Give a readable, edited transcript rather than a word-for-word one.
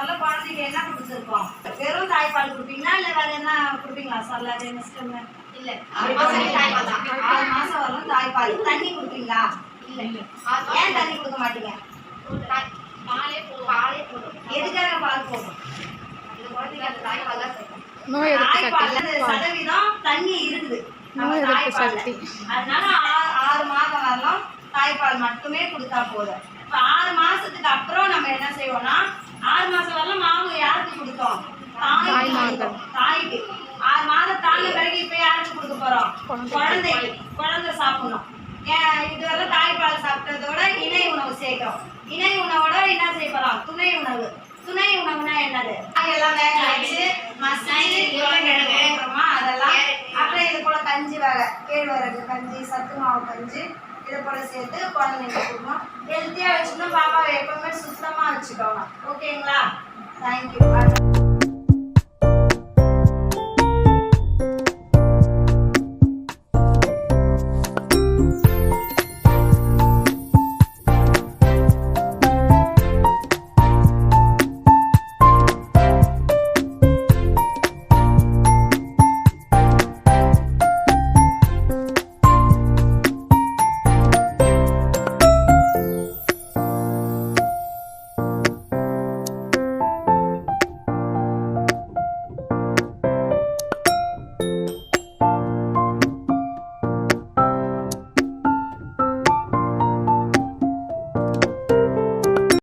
மாசம்ல குழந்தைக்கு என்ன கொடுத்துருக்கோம்? வெறும் தாய்ப்பால் கொடுப்பீங்களா இல்ல வேற என்ன கொடுப்பீங்களா? சல்லாடு நெஸ்டம் இல்ல 6 மாசம் வரலும் தாய்ப்பால். தண்ணி கொடுப்பீங்களா? இல்ல. ஏன் தண்ணி கொடுக்க மாட்டீங்க? பாலே போதும். எதுக்காக பால் போதும்? இந்த குழந்தைக்கு அந்த தாய்ப்பால் தான் சேர்க்கணும். சதவீதம் தண்ணி இருக்குது அதனால 6 மாதம் வரலாம் தாய்ப்பால் மட்டுமே கொடுத்தா போதும். இப்ப 6 மாசத்துக்கு அப்புறம் நம்ம என்ன செய்வோம்னா 6 மாசம் வரலாம் மாவு யாருக்கு கொடுத்தோம்? தாய்க்கு. 6 மாதம் தாண்ட பிறகு இப்ப யாருக்கு கொடுக்க போறோம்? குழந்தைக்கு. குழந்தை சாப்பிடணும். இதுவரை தாய்ப்பால் சாப்பிட்டதோட இணை உணவு சேர்க்கிறோம். இணை உணவோட என்ன செய்ய போறோம்? துணை உணவு. துணை உணவுனா என்னது? எல்லாம் வேக வச்சு அதெல்லாம் அப்புறம் இது போல கஞ்சி வேலை கேழ்வரகு கஞ்சி சத்து மாவு கஞ்சி இதை போல சேர்த்து குழந்தைங்க கொடுக்கணும். ஹெல்த்தியா வச்சுக்கணும். பாப்பாவை எப்பவுமே சுத்தமா வச்சுக்கோங்க. ஓகேங்களா? தேங்க்யூ.